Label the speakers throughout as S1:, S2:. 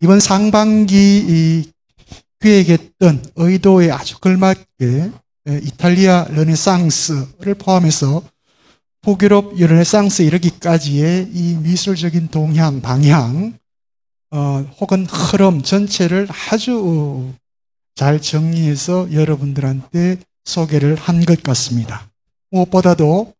S1: 이번 상반기 기획했던 의도에 아주 걸맞게 이탈리아 르네상스를 포함해서 북유럽 르네상스에 이르기까지의 이 미술적인 동향, 방향, 혹은 흐름 전체를 아주 잘 정리해서 여러분들한테 소개를 한 것 같습니다. 무엇보다도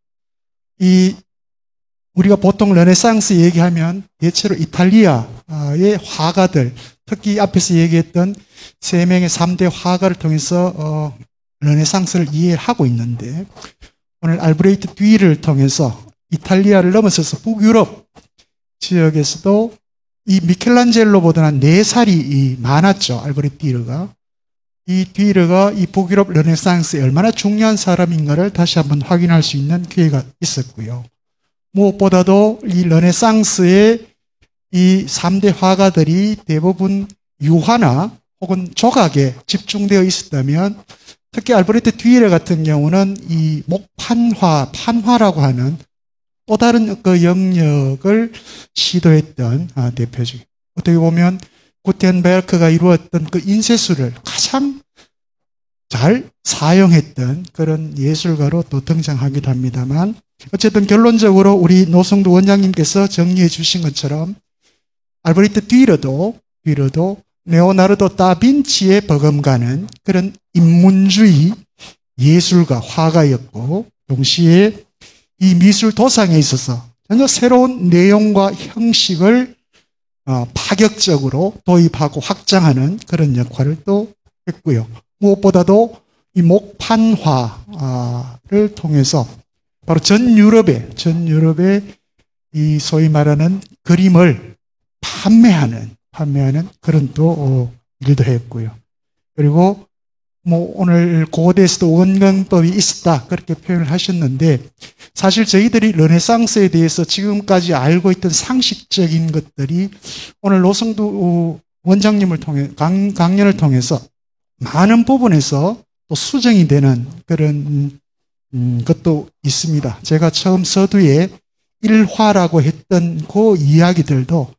S1: 우리가 보통 르네상스 얘기하면 대체로 이탈리아의 화가들, 특히 앞에서 얘기했던 세 명의 3대 화가를 통해서 르네상스를 이해하고 있는데, 오늘 알브레히트 듀이를 통해서 이탈리아를 넘어서서 북유럽 지역에서도 이 미켈란젤로보다는 4살이 많았죠. 알브레히트 듀이가. 이 듀이가 이 북유럽 르네상스에 얼마나 중요한 사람인가를 다시 한번 확인할 수 있는 기회가 있었고요. 무엇보다도 이 르네상스의 이 3대 화가들이 대부분 유화나 혹은 조각에 집중되어 있었다면, 특히 알브레히트 듀이레 같은 경우는 이 목판화, 판화라고 하는 또 다른 그 영역을 시도했던 대표적인, 어떻게 보면 구텐베르크가 이루었던 그 인쇄술을 가장 잘 사용했던 그런 예술가로 또 등장하기도 합니다만, 어쨌든 결론적으로 우리 노성두 원장님께서 정리해 주신 것처럼 알브레히트 듀이러도 레오나르도 다빈치에 버금가는 그런 인문주의 예술가, 화가였고, 동시에 이 미술 도상에 있어서 전혀 새로운 내용과 형식을 파격적으로 도입하고 확장하는 그런 역할을 또 했고요. 무엇보다도 이 목판화를 통해서 바로 전 유럽에 이 소위 말하는 그림을 판매하는 그런 또 일도 했고요. 그리고 오늘 고대에서도 원근법이 있었다 그렇게 표현을 하셨는데, 사실 저희들이 르네상스에 대해서 지금까지 알고 있던 상식적인 것들이 오늘 노성두 원장님을 통해 강연을 통해서 많은 부분에서 또 수정이 되는 그런 것도 있습니다. 제가 처음 서두에 일화라고 했던 그 이야기들도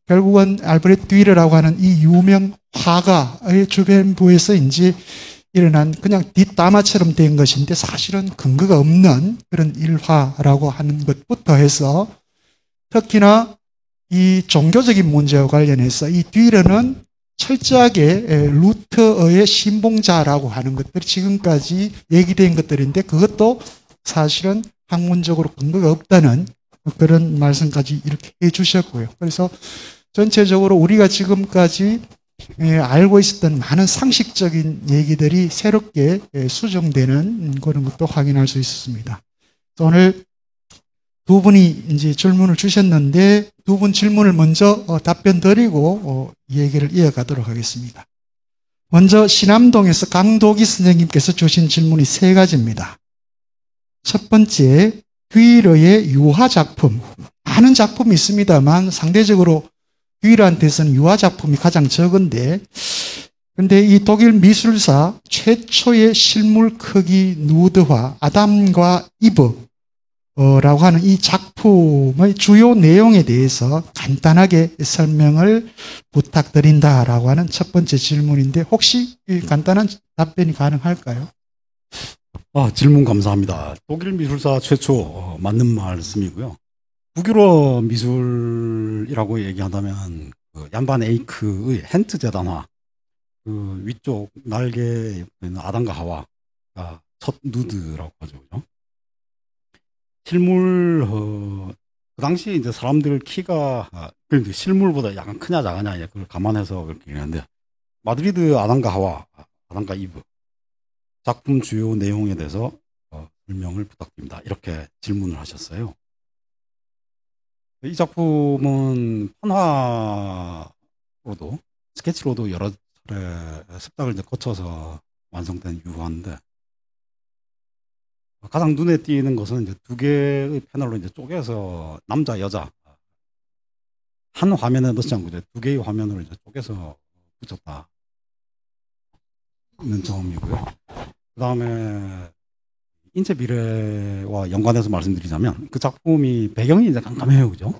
S1: 결국은 알브레히트 듀이레라고 하는 이 유명 화가의 주변부에서 이제 일어난 그냥 뒷담화처럼 된 것인데, 사실은 근거가 없는 그런 일화라고 하는 것부터 해서, 특히나 이 종교적인 문제와 관련해서 이 듀이레는 철저하게 루터의 신봉자라고 하는 것들이 지금까지 얘기된 것들인데, 그것도 사실은 학문적으로 근거가 없다는 그런 말씀까지 이렇게 해 주셨고요. 그래서 전체적으로 우리가 지금까지 알고 있었던 많은 상식적인 얘기들이 새롭게 수정되는 그런 것도 확인할 수 있었습니다. 오늘 두 분이 이제 질문을 주셨는데, 두 분 질문을 먼저 답변 드리고 얘기를 이어가도록 하겠습니다. 먼저 신암동에서 강도기 선생님께서 주신 질문이 3가지입니다. 첫 번째, 듀이레의 유화 작품. 많은 작품이 있습니다만 상대적으로 듀이레한테서는 유화 작품이 가장 적은데, 근데 이 독일 미술사 최초의 실물 크기 누드화 아담과 이브 라고 하는 이 작품의 주요 내용에 대해서 간단하게 설명을 부탁드린다라고 하는 첫 번째 질문인데, 혹시 간단한 답변이 가능할까요?
S2: 질문 감사합니다. 독일 미술사 최초 맞는 말씀이고요. 북유럽 미술이라고 얘기한다면 얀반 에이크의 헨트 재단화, 그 위쪽 날개에 있는 아담과 하와가 첫 누드라고 하죠. 그죠? 실물, 그 당시 이제 사람들 키가, 실물보다 약간 크냐 작으냐, 그걸 감안해서 그렇게 얘기하는데, 마드리드 아담과 하와, 아담과 이브, 작품 주요 내용에 대해서 설명을 부탁드립니다. 이렇게 질문을 하셨어요. 이 작품은 판화로도, 스케치로도 여러 차례 습작을 이제 거쳐서 완성된 유화인데, 가장 눈에 띄는 것은 이제 2개의 패널로 이제 쪼개서 남자, 여자 한 화면에 넣지 않고 이제 2개의 화면으로 이제 쪼개서 붙였다는 점이고요. 그 다음에 인체 비례와 연관해서 말씀드리자면 그 작품이 배경이 이제 깜깜해요, 그죠?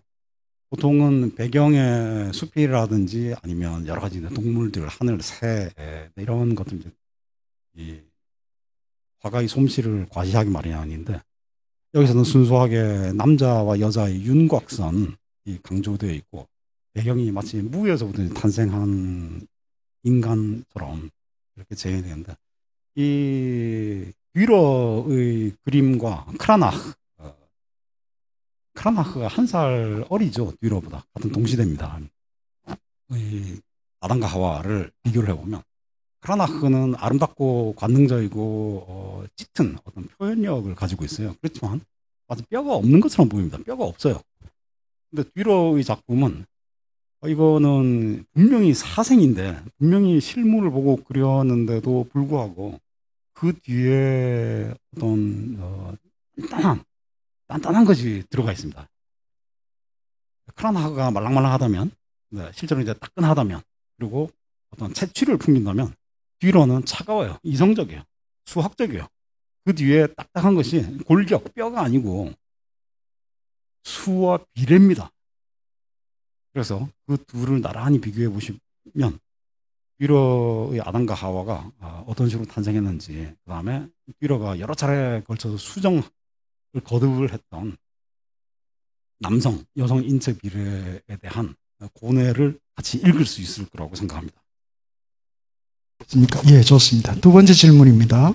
S2: 보통은 배경에 숲이라든지 아니면 여러 가지 동물들, 하늘, 새 이런 것들 이제 이 화가의 솜씨를 과시하기 마련인데 여기서는 순수하게 남자와 여자의 윤곽선이 강조되어 있고 배경이 마치 무에서부터 탄생한 인간처럼 이렇게 재현이 되는데 이 듀러의 그림과 크라나흐가 한 살 어리죠. 듀러보다. 같은 동시대입니다. 이 아담과 하와를 비교를 해보면 크라나흐는 아름답고 관능적이고 짙은 어떤 표현력을 가지고 있어요. 그렇지만 아주 뼈가 없는 것처럼 보입니다. 뼈가 없어요. 근데 듀러의 작품은 이거는 분명히 사생인데 분명히 실물을 보고 그렸는데도 불구하고 그 뒤에 어떤 단단한 것이 들어가 있습니다. 크라나흐가 말랑말랑하다면 실제로 이제 따끈하다면 그리고 어떤 채취를 풍긴다면 듀러는 차가워요. 이성적이에요. 수학적이에요. 그 뒤에 딱딱한 것이 골격, 뼈가 아니고 수와 비례입니다. 그래서 그 둘을 나란히 비교해 보시면 듀러의 아담과 하와가 어떤 식으로 탄생했는지 그 다음에 듀러가 여러 차례에 걸쳐서 수정을 거듭을 했던 남성, 여성 인체 비례에 대한 고뇌를 같이 읽을 수 있을 거라고 생각합니다.
S1: 예, 좋습니다. 두 번째 질문입니다.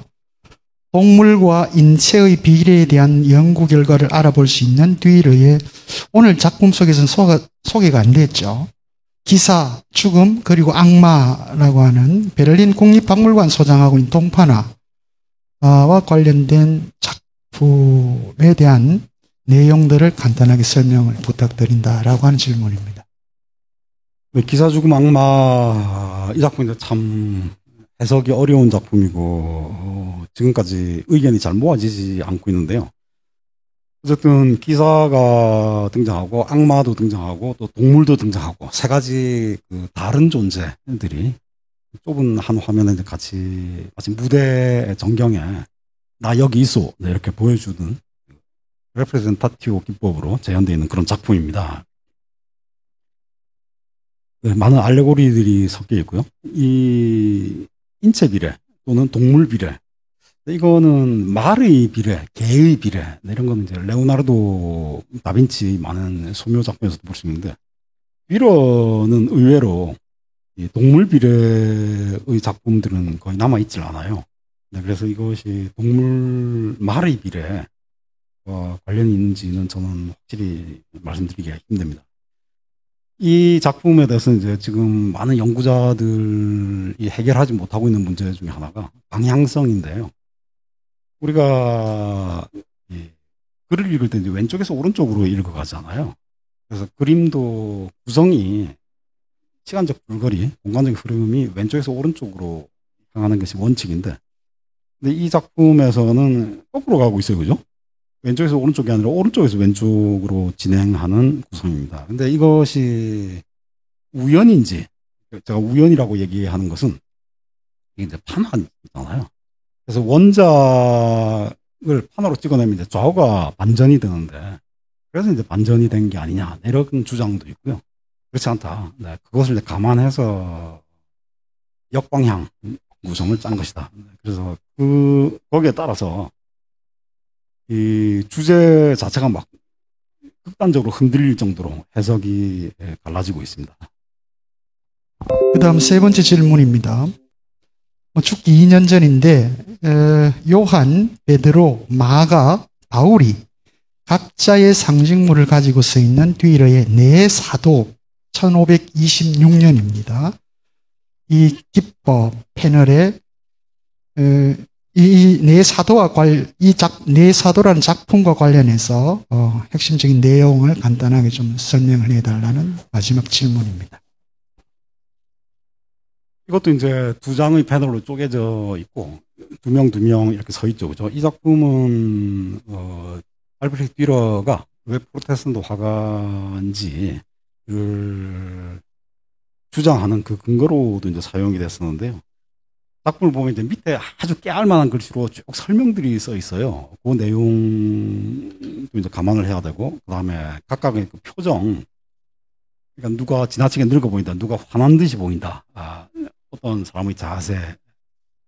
S1: 동물과 인체의 비례에 대한 연구 결과를 알아볼 수 있는 듀러의 오늘 작품 속에서는 소개가 안 됐죠. 기사, 죽음, 그리고 악마라고 하는 베를린 국립박물관 소장하고 있는 동판화와 관련된 작품에 대한 내용들을 간단하게 설명을 부탁드린다라고 하는 질문입니다.
S2: 기사, 죽음, 악마 이 작품이 참 해석이 어려운 작품이고 지금까지 의견이 잘 모아지지 않고 있는데요. 어쨌든 기사가 등장하고 악마도 등장하고 또 동물도 등장하고 세 가지 그 다른 존재들이 좁은 한 화면에 같이 마치 무대 전경에 나 여기 있어 이렇게 보여주는 레프레젠타티오 기법으로 재현되어 있는 그런 작품입니다. 네, 많은 알레고리들이 섞여 있고요. 이 인체 비례 또는 동물 비례 이거는 말의 비례, 개의 비례 이런 거는 이제 레오나르도 다빈치 많은 소묘 작품에서도 볼 수 있는데 듀러는 의외로 이 동물 비례의 작품들은 거의 남아 있질 않아요. 네, 그래서 이것이 동물 말의 비례와 관련이 있는지는 저는 확실히 말씀드리기가 힘듭니다. 이 작품에 대해서는 이제 지금 많은 연구자들이 해결하지 못하고 있는 문제 중에 하나가 방향성인데요. 우리가 글을 읽을 때 이제 왼쪽에서 오른쪽으로 읽어가잖아요. 그래서 그림도 구성이 시간적 줄거리, 공간적 흐름이 왼쪽에서 오른쪽으로 향하는 것이 원칙인데, 근데 이 작품에서는 거꾸로 가고 있어요, 그죠? 왼쪽에서 오른쪽이 아니라 오른쪽에서 왼쪽으로 진행하는 구성입니다. 근데 이것이 우연인지, 제가 우연이라고 얘기하는 것은 이게 이제 판화잖아요. 그래서 원작을 판화로 찍어내면 이제 좌우가 반전이 되는데, 그래서 이제 반전이 된 게 아니냐, 이런 주장도 있고요. 그렇지 않다. 네, 그것을 이제 감안해서 역방향 구성을 짠 것이다. 그래서 거기에 따라서 이 주제 자체가 막 극단적으로 흔들릴 정도로 해석이 갈라지고 있습니다.
S1: 그 다음 세 번째 질문입니다. 죽기 2년 전인데 요한, 베드로, 마가, 바울이 각자의 상징물을 가지고 서 있는 듀러의 네 사도 1526년입니다. 이 기법 패널에 이 네 사도와 네 사도라는 작품과 관련해서 핵심적인 내용을 간단하게 좀 설명을 해달라는 마지막 질문입니다.
S2: 이것도 이제 두 장의 패널로 쪼개져 있고 두 명 이렇게 서 있죠, 그죠? 이 작품은 알브레히트 듀러가 왜 프로테스탄트 화가인지 를 주장하는 그 근거로도 이제 사용이 됐었는데요. 작품을 보면 이제 밑에 아주 깨알만한 글씨로 쭉 설명들이 써 있어요. 그 내용도 이제 감안을 해야 되고, 그 다음에 각각의 그 표정, 그러니까 누가 지나치게 늙어 보인다, 누가 화난 듯이 보인다, 어떤 사람의 자세,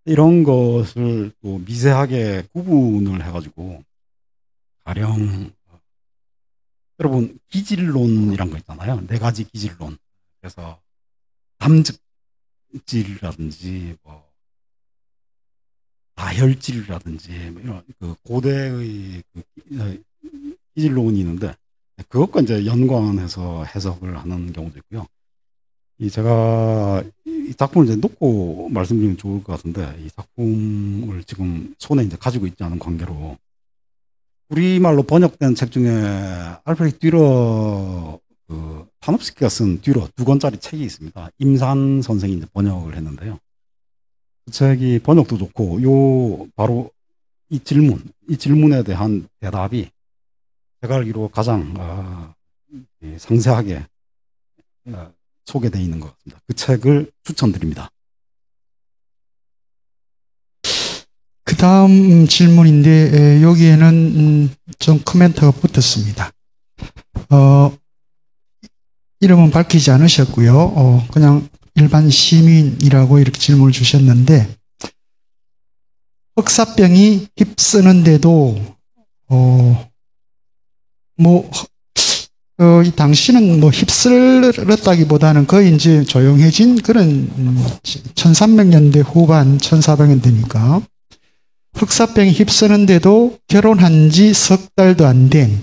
S2: 이런 것을 또 미세하게 구분을 해가지고, 가령, 여러분, 기질론이란 거 있잖아요. 네 가지 기질론. 그래서, 담즙질이라든지, 뭐, 다혈질이라든지, 뭐 이런, 그, 고대의 기질론이 있는데, 그것과 이제 연관해서 해석을 하는 경우도 있고요. 제가 이 작품을 이제 놓고 말씀드리면 좋을 것 같은데, 이 작품을 지금 손에 이제 가지고 있지 않은 관계로, 우리말로 번역된 책 중에 알프레드 듀러, 파놉스키가 쓴 듀러 2권짜리 책이 있습니다. 임산 선생이 이제 번역을 했는데요. 그 책이 번역도 좋고, 바로 이 질문에 대한 대답이 제가 알기로 가장 상세하게 소개되어 있는 것 같습니다. 그 책을 추천드립니다.
S1: 그 다음 질문인데 여기에는 좀 코멘트가 붙었습니다. 이름은 밝히지 않으셨고요. 그냥 일반 시민이라고 이렇게 질문을 주셨는데, 흑사병이 휩쓰는데도 이 당시는 휩쓸었다기보다는 거의 이제 조용해진 그런 1300년대 후반, 1400년대니까 흑사병이 휩쓰는데도 결혼한 지 석 달도 안 된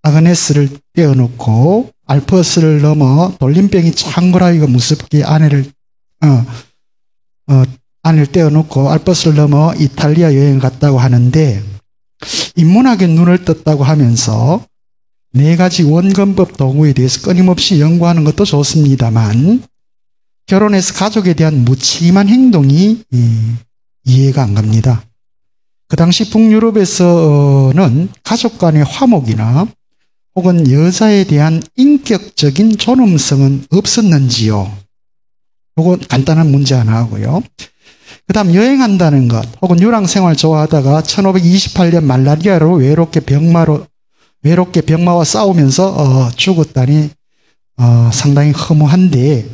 S1: 아그네스를 떼어놓고 알프스를 넘어 돌림병이 창고라기가 무섭게 아내를 떼어놓고 알프스를 넘어 이탈리아 여행을 갔다고 하는데, 인문학에 눈을 떴다고 하면서 네 가지 원근법 도구에 대해서 끊임없이 연구하는 것도 좋습니다만, 결혼해서 가족에 대한 무책임한 행동이 이해가 안 갑니다. 그 당시 북유럽에서는 가족 간의 화목이나 혹은 여자에 대한 인격적인 존엄성은 없었는지요? 요거 간단한 문제 하나 하고요. 그 다음 여행한다는 것, 혹은 유랑생활 좋아하다가 1528년 말라리아로 외롭게 병마와 싸우면서 죽었다니 상당히 허무한데,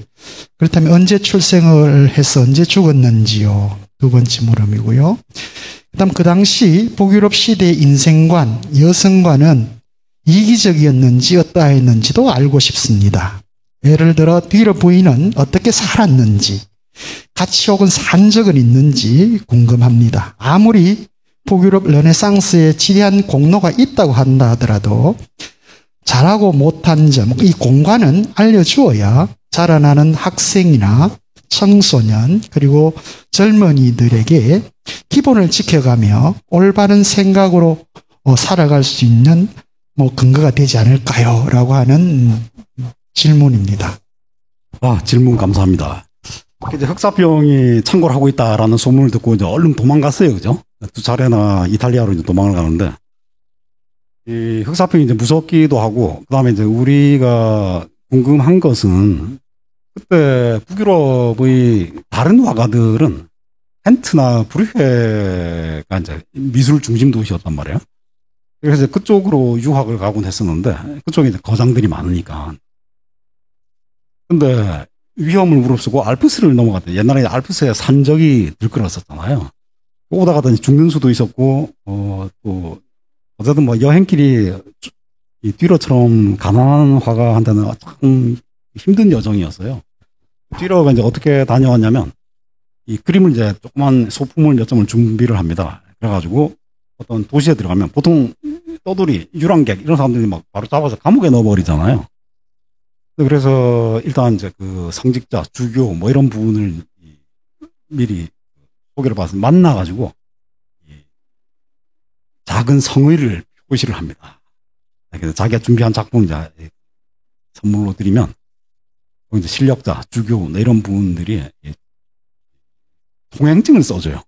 S1: 그렇다면 언제 출생을 해서 언제 죽었는지요? 두 번째 물음이고요. 그 다음 그 당시 북유럽 시대의 인생관, 여성관은 이기적이었는지 어떠했는지도 알고 싶습니다. 예를 들어 듀러 부인은 어떻게 살았는지, 같이 혹은 산 적은 있는지 궁금합니다. 아무리 북유럽 르네상스에 지대한 공로가 있다고 한다 하더라도 잘하고 못한 점, 이 공과는 알려주어야 자라나는 학생이나 청소년 그리고 젊은이들에게 기본을 지켜가며 올바른 생각으로 살아갈 수 있는 근거가 되지 않을까요? 라고 하는 질문입니다.
S2: 질문 감사합니다. 이제 흑사병이 창궐 하고 있다라는 소문을 듣고 이제 얼른 도망갔어요, 그죠? 2차례나 이탈리아로 이제 도망을 가는데, 이 흑사병이 이제 무섭기도 하고, 그 다음에 이제 우리가 궁금한 것은, 그때 북유럽의 다른 화가들은 헨트나 브리헤가 이제 미술 중심 도시였단 말이에요. 그래서 그쪽으로 유학을 가곤 했었는데, 그쪽에 이제 거장들이 많으니까. 근데 위험을 무릅쓰고 알프스를 넘어갔대. 옛날에 알프스에 산적이 들끓었었잖아요. 오다가다 죽는 수도 있었고, 또, 어쨌든 여행길이 이 듀러처럼 가난한 화가한테는 참 힘든 여정이었어요. 듀러가 이제 어떻게 다녀왔냐면, 이 그림을 이제 조그만 소품을 몇 점을 준비를 합니다. 그래가지고 어떤 도시에 들어가면 보통 떠돌이, 유랑객 이런 사람들이 막 바로 잡아서 감옥에 넣어버리잖아요. 그래서 일단 이제 그 성직자, 주교 이런 부분을 미리 소개를 받아서 만나가지고 작은 성의를 표시를 합니다. 그래서 자기가 준비한 작품 이제 선물로 드리면 이제 실력자, 주교 이런 분들이 통행증을 써줘요.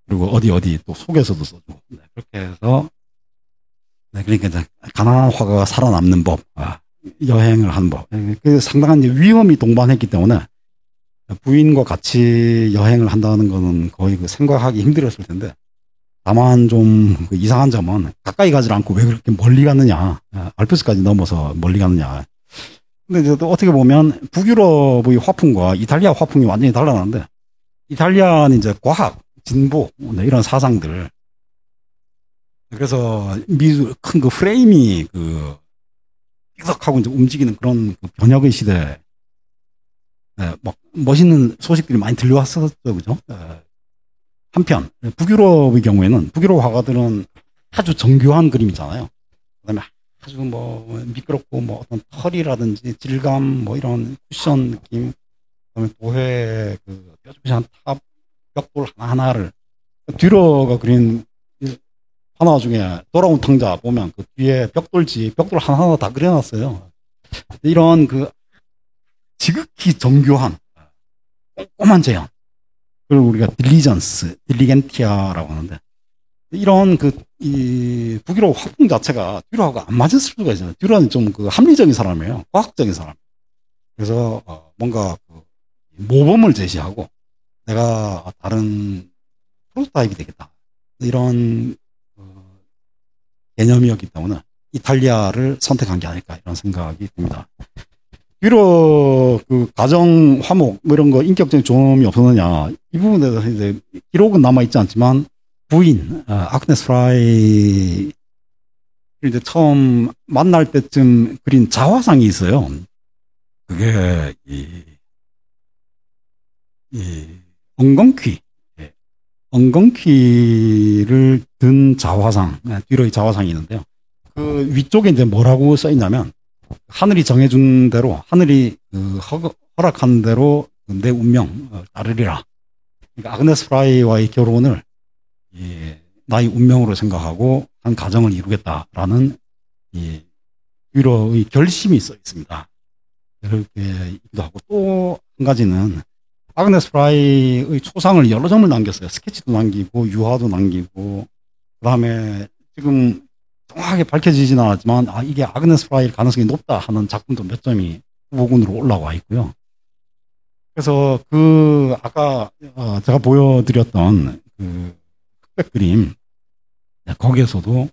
S2: 그리고 어디 또 속에서도 써주고. 그렇게 해서 그러니까 이제 가난한 화가가 살아남는 법, 여행을 하는 법. 상당한 위험이 동반했기 때문에 부인과 같이 여행을 한다는 거는 거의 생각하기 힘들었을 텐데, 다만 좀 이상한 점은 가까이 가지 않고 왜 그렇게 멀리 갔느냐, 알프스까지 넘어서 멀리 갔느냐. 근데 이제 또 어떻게 보면 북유럽의 화풍과 이탈리아 화풍이 완전히 달라나는데, 이탈리아는 이제 과학, 진보, 네, 이런 사상들. 그래서 미술, 큰 그 프레임이 삐걱하고 이제 움직이는 그런 그 번역의 시대. 네, 막 멋있는 소식들이 많이 들려왔었죠, 그죠? 네. 한편, 북유럽의 경우에는, 북유럽 화가들은 아주 정교한 그림이잖아요. 그다음에 아주 뭐 미끄럽고 뭐 어떤 털이라든지 질감 뭐 이런 쿠션 느낌, 그다음에 도회 그 뾰족한 탑 벽돌 하나하나를 듀러가 그린 하나 중에 돌아온 탕자 보면 그 뒤에 벽돌 하나하나 다 그려놨어요. 이런 그 지극히 정교한 꼼꼼한 제형, 그리고 우리가 딜리겐티아라고 하는데, 이런 이 북유럽 화풍 자체가 듀라하고 안 맞을 수가 있어요. 듀라는 좀 그 합리적인 사람이에요. 과학적인 사람. 그래서 뭔가 그 모범을 제시하고 내가 다른 프로토타입이 되겠다, 이런 개념이었기 때문에 이탈리아를 선택한 게 아닐까, 이런 생각이 듭니다. 유럽 그 가정 화목 뭐 이런 거 인격적인 존엄이 없었느냐, 이 부분에 대해서 이제 기록은 남아 있지 않지만 부인 아그네스 프라이 이제 처음 만날 때쯤 그린 자화상이 있어요. 그게 이 엉겅퀴를 든 자화상, 뒤로의 자화상이 있는데요. 그 위쪽에 이제 뭐라고 써 있냐면, 하늘이 정해준 대로, 하늘이 허락한 대로 내 운명 따르리라. 그러니까 아그네스 프라이와의 결혼을 나의 운명으로 생각하고 한 가정을 이루겠다라는 위로의 결심이 써 있습니다. 그렇게기도 하고, 또 한 가지는 아그네스 프라이의 초상을 여러 점을 남겼어요. 스케치도 남기고 유화도 남기고, 그다음에 지금 정확하게 밝혀지지는 않았지만 이게 아그네스 프라이일 가능성이 높다 하는 작품도 몇 점이 후보군으로 올라와 있고요. 그래서 아까 제가 보여드렸던 그 흑백 그림, 거기에서도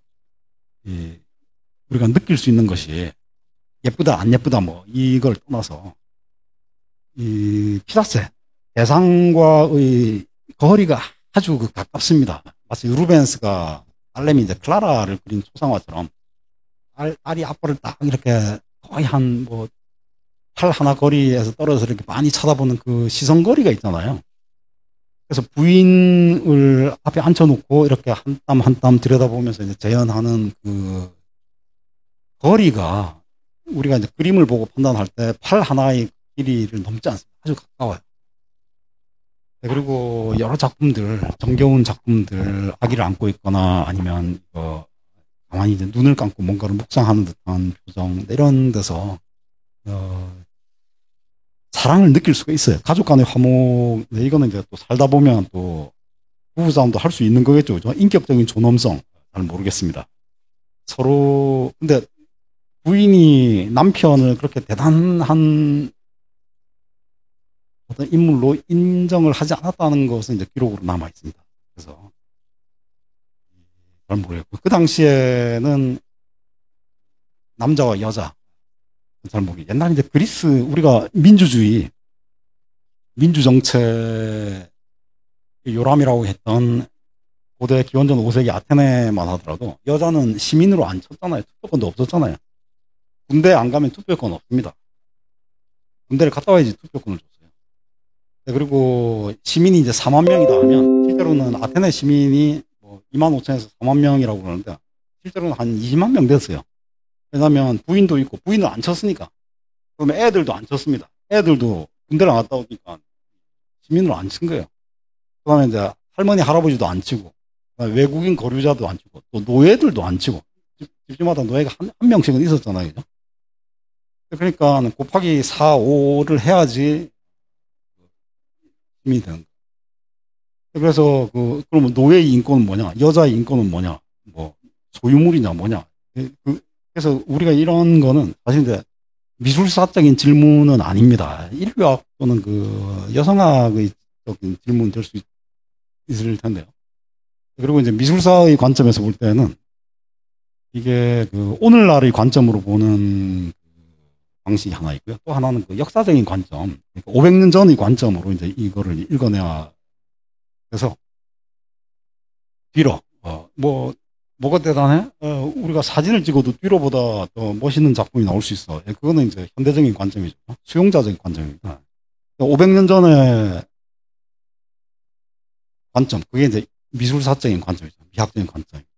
S2: 우리가 느낄 수 있는 것이 예쁘다 안 예쁘다 뭐 이걸 떠나서 이 피사체 대상과의 거리가 아주 가깝습니다. 마치 루벤스가 알렘이 이제 클라라를 그린 초상화처럼 알이 앞발을 딱 이렇게 거의 한 뭐 팔 하나 거리에서 떨어져서 이렇게 많이 쳐다보는 그 시선 거리가 있잖아요. 그래서 부인을 앞에 앉혀놓고 이렇게 한 땀 한 땀 들여다보면서 이제 재현하는 그 거리가 우리가 이제 그림을 보고 판단할 때 팔 하나의 길이를 넘지 않습니다. 아주 가까워요. 그리고 여러 작품들, 정겨운 작품들, 아기를 안고 있거나 아니면 가만히 이제 눈을 감고 뭔가를 묵상하는 듯한 표정, 이런 데서 사랑을 느낄 수가 있어요. 가족 간의 화목, 이거는 이제 또 살다 보면 또 부부싸움도 할 수 있는 거겠죠. 그죠? 인격적인 존엄성, 잘 모르겠습니다. 서로, 근데 부인이 남편을 그렇게 대단한 어떤 인물로 인정을 하지 않았다는 것은 이제 기록으로 남아 있습니다. 그래서 잘 모르겠고, 그 당시에는 남자와 여자 잘 모르겠고, 옛날에 이제 그리스, 우리가 민주주의, 민주정책 요람이라고 했던 고대 기원전 5세기 아테네만 하더라도 여자는 시민으로 안 쳤잖아요. 투표권도 없었잖아요. 군대 안 가면 투표권 없습니다. 군대를 갔다 와야지 투표권을 줬어요. 그리고 시민이 이제 4만 명이다 하면, 실제로는 아테네 시민이 뭐 2만 5천에서 4만 명이라고 그러는데 실제로는 한 20만 명 됐어요. 왜냐하면 부인도 있고, 부인을 안 쳤으니까. 그러면 애들도 안 쳤습니다. 애들도 군대를 안 갔다 오니까 시민으로 안 친 거예요. 그 다음에 이제 할머니 할아버지도 안 치고, 외국인 거류자도 안 치고, 또 노예들도 안 치고, 집집마다 노예가 한 명씩은 있었잖아요. 그죠? 그러니까 곱하기 4, 5를 해야지 힘이 되는 거예요. 그래서 그러면 노예의 인권은 뭐냐, 여자의 인권은 뭐냐, 뭐 소유물이냐 뭐냐. 그래서 우리가 이런 거는 사실 이제 미술사적인 질문은 아닙니다. 인류학 또는 여성학의 적인 질문 될 수 있을 텐데요. 그리고 이제 미술사의 관점에서 볼 때는 이게 오늘날의 관점으로 보는 방식이 하나 있고요. 또 하나는 그 역사적인 관점, 그러니까 500년 전의 관점으로 이제 이거를 읽어내야 해서 뒤로 뭐가 대단해? 우리가 사진을 찍어도 뒤로보다 더 멋있는 작품이 나올 수 있어. 그거는 이제 현대적인 관점이죠. 수용자적인 관점입니다. 500년 전의 관점, 그게 이제 미술사적인 관점이죠. 미학적인 관점입니다.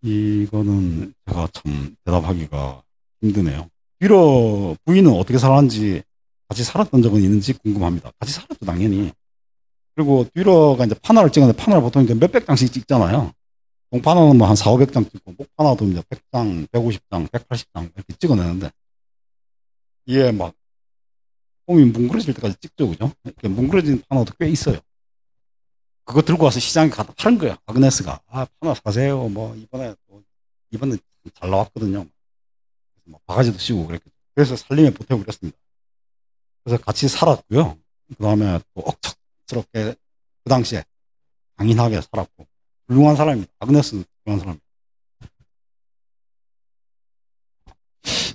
S2: 이거는 제가 참 대답하기가 힘드네요. 뒤로 부인은 어떻게 살았는지, 같이 살았던 적은 있는지 궁금합니다. 같이 살았죠, 당연히. 그리고 뒤로가 이제 판화를 찍었는데, 판화를 보통 이제 몇백 장씩 찍잖아요. 동판화는 뭐 한 4, 500장 찍고, 목판화도 이제 100장, 150장, 180장 이렇게 찍어내는데, 이게 막, 폼이 뭉그러질 때까지 찍죠, 그죠? 이렇게 뭉그러진 판화도 꽤 있어요. 그거 들고 와서 시장에 가다 파는 거야, 아그네스가. 판화 사세요. 이번에 잘 나왔거든요. 뭐 바가지도 씌우고 그랬거든요. 그래서 살림에 보태버렸습니다. 그래서 같이 살았고요. 그 다음에 또 억척스럽게 그 당시에 강인하게 살았고, 훌륭한 사람입니다. 아그네스는 훌륭한 사람입니다.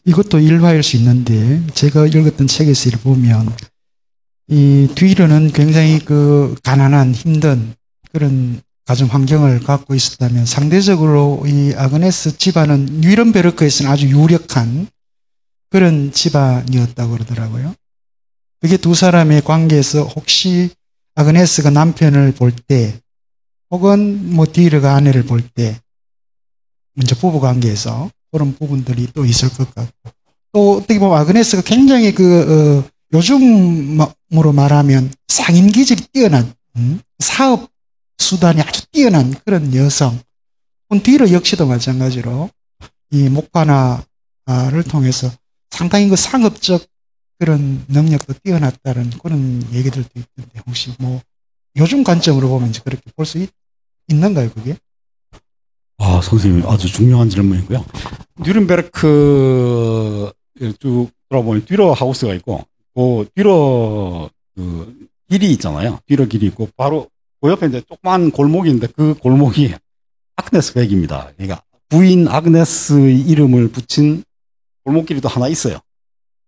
S1: 이것도 일화일 수 있는데, 제가 읽었던 책에서 보면, 이 뒤로는 굉장히 그 가난한 힘든 그런 가정 환경을 갖고 있었다면, 상대적으로 이 아그네스 집안은 뉘른베르크에서는 아주 유력한 그런 집안이었다고 그러더라고요. 그게 두 사람의 관계에서 혹시 아그네스가 남편을 볼 때, 혹은 뭐 뒤르가 아내를 볼 때, 먼저 부부 관계에서 그런 부분들이 또 있을 것 같고, 또 어떻게 보면 아그네스가 굉장히 요즘으로 말하면 상임기질이 뛰어난, 사업 수단이 아주 뛰어난 그런 여성. 뒤로 역시도 마찬가지로 이 목판화를 통해서 상당히 그 상업적 그런 능력도 뛰어났다는 그런 얘기들도 있던데, 혹시 뭐 요즘 관점으로 보면 그렇게 볼 수 있는가요, 그게?
S2: 선생님 아주 중요한 질문이고요. 뉘른베르크를 쭉 돌아보면 뒤로 하우스가 있고, 뒤로 그 길이 있잖아요. 뒤로 길이 있고, 바로 그 옆에 이제 조그만 골목인데, 그 골목이 아그네스 백입니다. 그러니까 부인 아그네스의 이름을 붙인 골목길이 또 하나 있어요.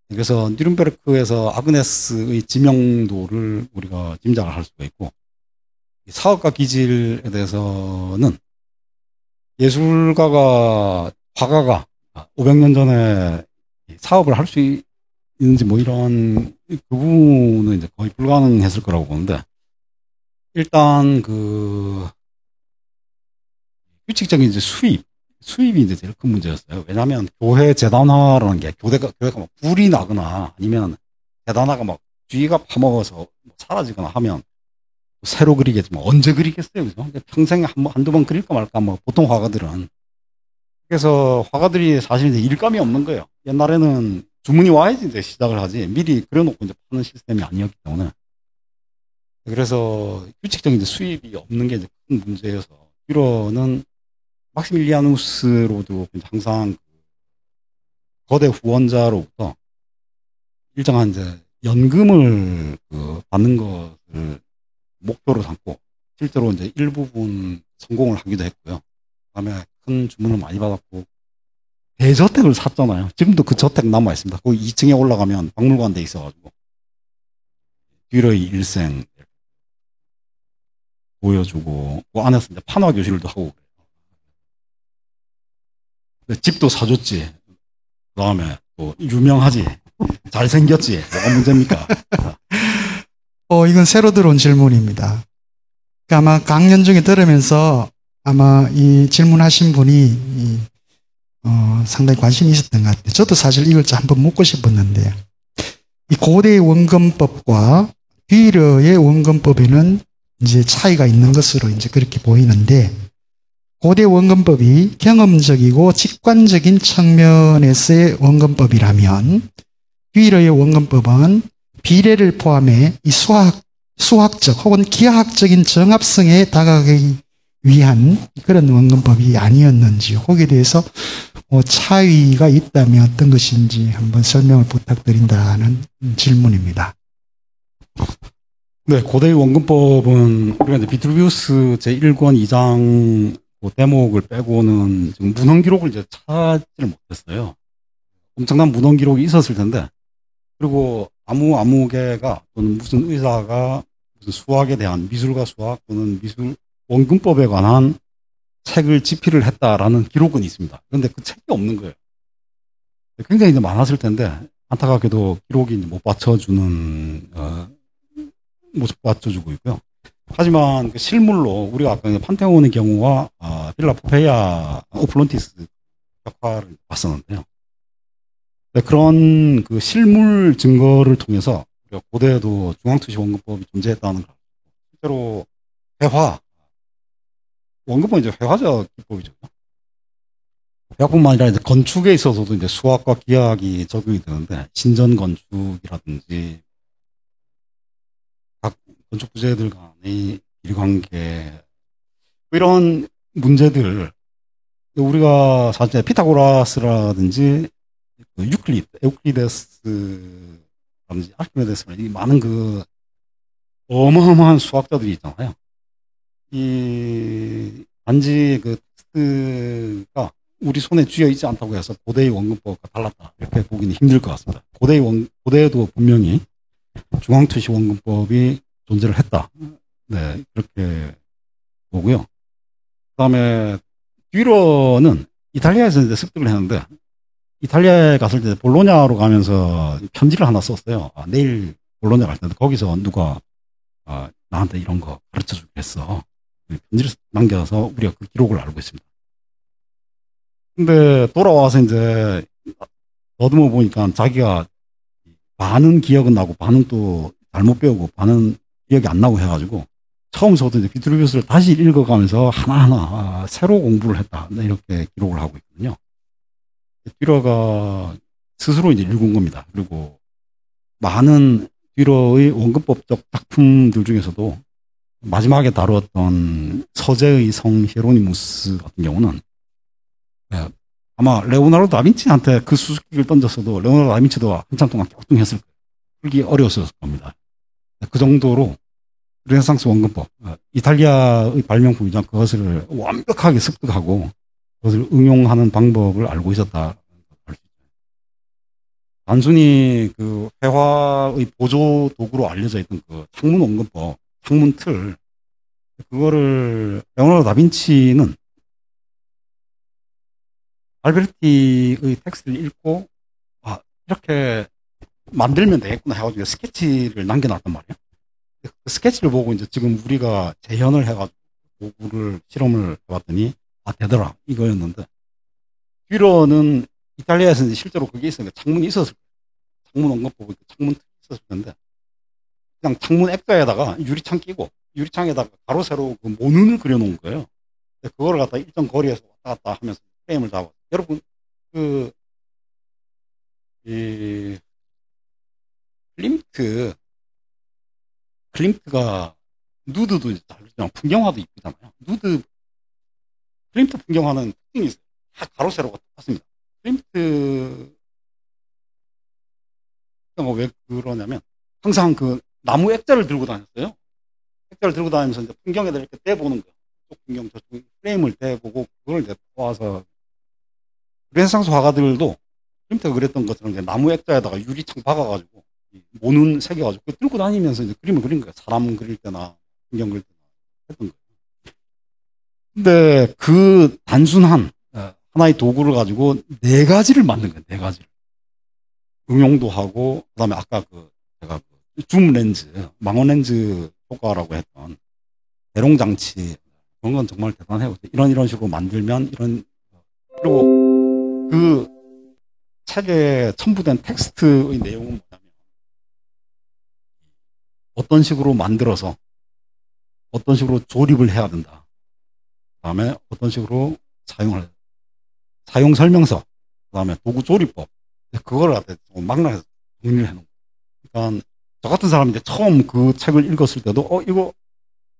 S2: 그래서 뉘른베르크에서 아그네스의 지명도를 우리가 짐작을 할 수가 있고, 사업가 기질에 대해서는 화가가 500년 전에 사업을 할 수 있는지 뭐 이런 그 부분은 이제 거의 불가능했을 거라고 보는데, 일단 규칙적인 이제 수입이 이제 제일 큰 문제였어요. 왜냐하면 교회 재단화라는 게 교회가 막 불이 나거나 아니면 재단화가 막 쥐가 파먹어서 사라지거나 하면 새로 그리겠지만 언제 그리겠어요, 그죠? 평생에 한두 번 그릴까 말까, 뭐 보통 화가들은. 그래서 화가들이 사실 이제 일감이 없는 거예요. 옛날에는 주문이 와야지 이제 시작을 하지, 미리 그려놓고 이제 파는 시스템이 아니었기 때문에. 그래서 규칙적인 이제 수입이 없는 게 이제 큰 문제여서, 뒤로는 막시밀리아누스로도 항상 거대 후원자로부터 일정한 이제 연금을 받는 것을 목표로 삼고, 실제로 이제 일부분 성공을 하기도 했고요. 그다음에 큰 주문을 많이 받았고, 대저택을 샀잖아요. 지금도 그 저택 남아 있습니다. 거기 2층에 올라가면 박물관 돼 있어가지고 뒤로의 일생 보여주고, 그 안에서 이제 판화 교실도 하고 그래요. 집도 사줬지. 그다음에 또 유명하지, 잘생겼지. 뭐가 문제입니까?
S1: 이건 새로 들어온 질문입니다. 그러니까 아마 강연 중에 들으면서 아마 이 질문하신 분이 상당히 관심이 있었던 것 같아요. 저도 사실 이걸 한번 묻고 싶었는데, 이 고대의 원근법과 뒤로의 원근법에는 이제 차이가 있는 것으로 이제 그렇게 보이는데, 고대 원근법이 경험적이고 직관적인 측면에서의 원근법이라면, 뒤로의 원근법은 비례를 포함해 이 수학적 혹은 기하학적인 정합성에 다가가기 위한 그런 원근법이 아니었는지, 거기에 대해서 차이가 있다면 어떤 것인지 한번 설명을 부탁드린다는 질문입니다.
S2: 네, 고대의 원근법은 우리가 이제 비트루비우스 제1권 2장 그 대목을 빼고는 지금 문헌 기록을 이제 찾지를 못했어요. 엄청난 문헌 기록이 있었을 텐데, 그리고 아무개가 또는 무슨 의사가 무슨 수학에 대한 미술과 수학 또는 미술 원근법에 관한 책을 집필을 했다라는 기록은 있습니다. 그런데 그 책이 없는 거예요. 굉장히 이제 많았을 텐데 안타깝게도 기록이 이제 못 받쳐주는 못 받쳐주고 있고요. 하지만 그 실물로 우리가 아까 판테온의 경우와 빌라 포페이아 오플론티스 역할을 봤었는데요. 네, 그런 그 실물 증거를 통해서 우리가 고대에도 중앙투시 원근법이 존재했다는 거. 실제로 원근법은 이제 회화적 기법이죠. 회화뿐만 아니라 이제 건축에 있어서도 이제 수학과 기하학이 적용이 되는데 신전 건축이라든지 각 건축 부재들 간의 비례관계 이런 문제들 우리가 사실 피타고라스라든지 그 에우클리데스라든지 아르키메데스나 이 많은 그 어마어마한 수학자들이 있잖아요. 이 단지 그 텍스트가 우리 손에 쥐어 있지 않다고 해서 고대의 원근법과 달랐다 이렇게 보기는 힘들 것 같습니다. 고대에도 분명히 중앙투시 원근법이 존재를 했다. 네, 그렇게 보고요. 그다음에 듀러는 이탈리아에서 이제 습득을 했는데 이탈리아에 갔을 때 볼로냐로 가면서 편지를 하나 썼어요. 내일 볼로냐 갈 텐데 거기서 누가 나한테 이런 거 가르쳐 주기로 했어. 편지를 남겨서 우리가 그 기록을 알고 있습니다. 근데 돌아와서 이제 더듬어 보니까 자기가 반은 기억은 나고 반은 또 잘못 배우고 반은 기억이 안 나고 해가지고 처음부터 이제 비트루비우스를 다시 읽어가면서 하나하나 새로 공부를 했다. 이렇게 기록을 하고 있거든요. 듀러가 스스로 이제 읽은 겁니다. 그리고 많은 듀러의 원근법적 작품들 중에서도 마지막에 다루었던 서재의 성 히에로니무스 같은 경우는 아마 레오나르도 다빈치한테 그 수수께끼를 던졌어도 레오나르도 다빈치도 한참 동안 갸우뚱했을 거예요. 풀기 어려웠을 겁니다. 그 정도로 르네상스 원근법, 이탈리아의 발명품이죠. 그것을 완벽하게 습득하고 그것을 응용하는 방법을 알고 있었다. 단순히 그 회화의 보조 도구로 알려져 있던 그 창문 원근법, 창문 틀, 그거를 레오나르도 다빈치는 알베르티의 텍스트를 읽고 이렇게 만들면 되겠구나 해가지고 스케치를 남겨놨단 말이에요. 그 스케치를 보고 이제 지금 우리가 재현을 해가지고 도구를 실험을 해봤더니 되더라 이거였는데 듀러는 이탈리아에서 이제 실제로 그게 있으니까 창문이 있었을 거예요. 창문 원근법이 창문 있었을 텐데 그냥 창문 액자에다가 유리창 끼고 유리창에다가 가로 세로 그 모눈을 그려놓은 거예요. 그거를 갖다 일정 거리에서 왔다 갔다 하면서 프레임을 잡아. 여러분 이 클림트가 누드도 다르지만 풍경화도 이쁘잖아요. 클림트 풍경화는 특징이 있어요. 다 가로 세로가 똑같습니다. 클림트가 왜 그러냐면 항상 그 나무 액자를 들고 다녔어요. 액자를 들고 다니면서 이제 풍경에다 이렇게 떼보는 거예요. 저쪽 풍경, 저쪽 프레임을 떼보고 그걸 이제 모아서 르네상스 화가들도 클림트가 그랬던 것처럼 이제 나무 액자에다가 유리창 박아가지고 모눈 새겨가지고 그 들고 다니면서 이제 그림을 그린 거예요. 사람 그릴 때나 풍경 그릴 때나 했던 거예요. 근데 그 단순한 하나의 도구를 가지고 네 가지를 만든 거예요. 네 가지를. 응용도 하고 그다음에 아까 제가 줌 렌즈, 망원 렌즈 효과라고 했던 대롱 장치 그런 건 정말 대단해요. 이런 식으로 만들면 그리고 그 책에 첨부된 텍스트의 내용은 뭐냐면 어떤 식으로 만들어서 어떤 식으로 조립을 해야 된다. 그다음에 어떤 식으로 사용 설명서, 그다음에 도구 조립법 그걸 갖다 막라해서 정리를 해놓은 거예요. 그러니까 저 같은 사람이 이제 처음 그 책을 읽었을 때도 이거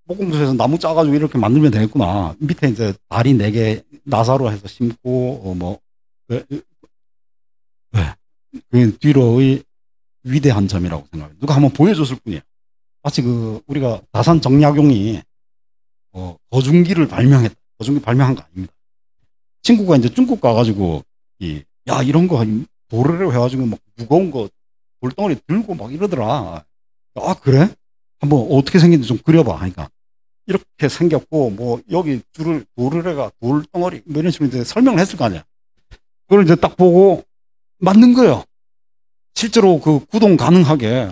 S2: 목공소에서 나무 짜가지고 이렇게 만들면 되겠구나. 밑에 이제 다리 4개 나사로 해서 심고 그 뒤로의 위대한 점이라고 생각해요. 누가 한번 보여줬을 뿐이에요. 마치 우리가 다산 정약용이 거중기를 발명했다. 거중기 발명한 거 아닙니다. 친구가 이제 중국 가가지고 야 이런 거 도르래로 해가지고 막 무거운 거 돌덩어리 들고 막 이러더라. 아, 그래? 한번 어떻게 생긴지 좀 그려봐. 하니까 이렇게 생겼고, 뭐, 여기 줄을, 도르래가 돌덩어리, 뭐 이런 식으로 이제 설명을 했을 거 아니야. 그걸 이제 딱 보고 만든 거예요. 실제로 그 구동 가능하게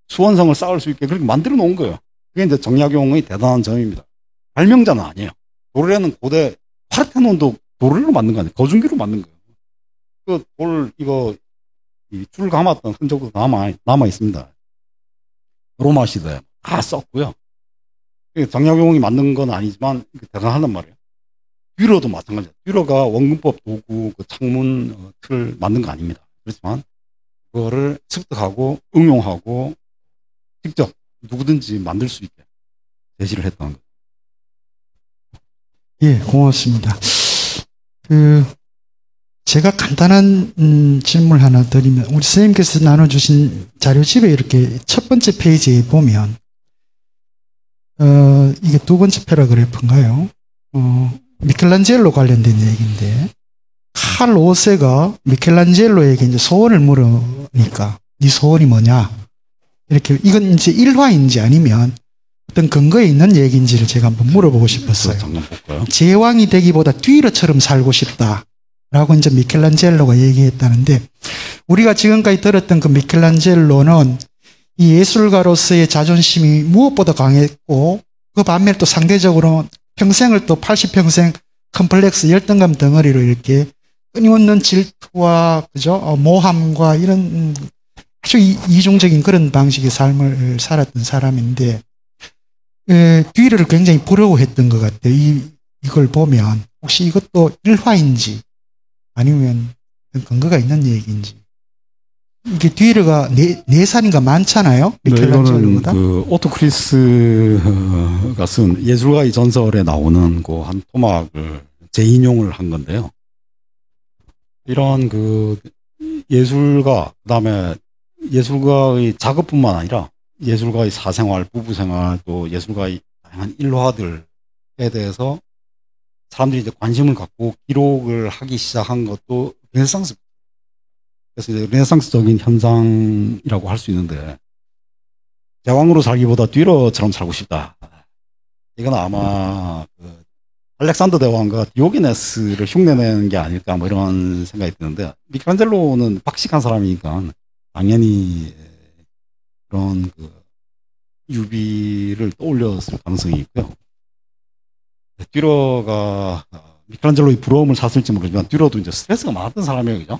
S2: 수원성을 쌓을 수 있게 그렇게 만들어 놓은 거예요. 그게 이제 정약용의 대단한 점입니다. 발명자는 아니에요. 도르래는 고대 파르테논도 도르래로 만든 거 아니에요. 거중기로 만든 거예요. 그 돌, 이거, 이 줄 감았던 흔적도 남아 있습니다. 로마 시대에 다 썼고요. 정약용이 만든 건 아니지만 대단하단 말이에요. 듀러도 마찬가지예요. 듀러가 원근법 도구 그 창문 틀을 만든 거 아닙니다. 그렇지만 그거를 습득하고 응용하고 직접 누구든지 만들 수 있게 제시를 했다는 거예요.
S1: 예, 고맙습니다. 제가 간단한 질문 하나 드리면, 우리 선생님께서 나눠주신 자료집에 이렇게 첫 번째 페이지에 보면, 이게 두 번째 패러그래프인가요? 미켈란젤로 관련된 얘기인데, 칼 오세가 미켈란젤로에게 이제 소원을 물으니까, 네 소원이 뭐냐? 이렇게, 이건 이제 일화인지 아니면 어떤 근거에 있는 얘기인지를 제가 한번 물어보고 싶었어요.
S2: 잠깐 볼까요?
S1: 제왕이 되기보다 듀러처럼 살고 싶다. 라고 이제 미켈란젤로가 얘기했다는데, 우리가 지금까지 들었던 그 미켈란젤로는 이 예술가로서의 자존심이 무엇보다 강했고, 그 반면에 또 상대적으로 평생을 또 80평생 컴플렉스 열등감 덩어리로 이렇게 끊임없는 질투와, 그죠? 모함과 이런 아주 이중적인 그런 방식의 삶을 살았던 사람인데, 듀러를 굉장히 부러워했던 것 같아요. 이걸 보면. 혹시 이것도 일화인지, 아니면 근거가 있는 얘기인지. 이게 듀러가 네 살인가 많잖아요. 미켈란젤로보다.
S2: 그 오토 크리스가 쓴 예술가의 전설에 나오는 그 한 토막을 재인용을 한 건데요. 이런 그 예술가, 그다음에 예술가의 작업뿐만 아니라 예술가의 사생활, 부부생활, 또 예술가의 다양한 일화들에 대해서 사람들이 이제 관심을 갖고 기록을 하기 시작한 것도 르네상스. 그래서 이제 르네상스적인 현상이라고 할 수 있는데, 제왕으로 살기보다 듀러처럼 살고 싶다. 이건 아마 그 알렉산더 대왕과 디오게네스를 흉내내는 게 아닐까, 뭐 이런 생각이 드는데, 미켈란젤로는 박식한 사람이니까 당연히 그런 그 유비를 떠올렸을 가능성이 있고요. 듀러가 미켈란젤로의 부러움을 샀을지 모르지만 듀러도 이제 스트레스가 많았던 사람이에요, 그죠?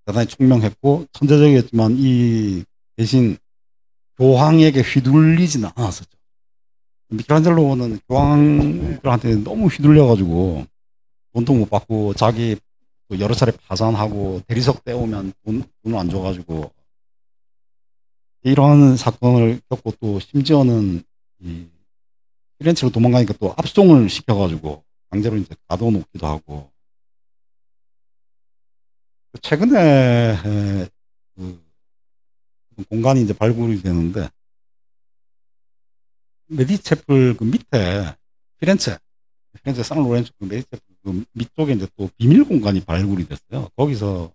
S2: 대단히 총명했고 천재적이었지만 이 대신 교황에게 휘둘리지는 않았었죠. 미켈란젤로는 교황들한테 너무 휘둘려가지고 돈도 못 받고 자기 여러 차례 파산하고 대리석 떼오면 돈을 안 줘가지고 이런 사건을 겪고 또 심지어는 이 피렌체로 도망가니까 또 압송을 시켜가지고 강제로 이제 가둬놓기도 하고. 최근에 그 공간이 이제 발굴이 되는데 메디체플 그 밑에 피렌체 산로렌토 그 메디체플 그 밑쪽에 이제 또 비밀 공간이 발굴이 됐어요. 거기서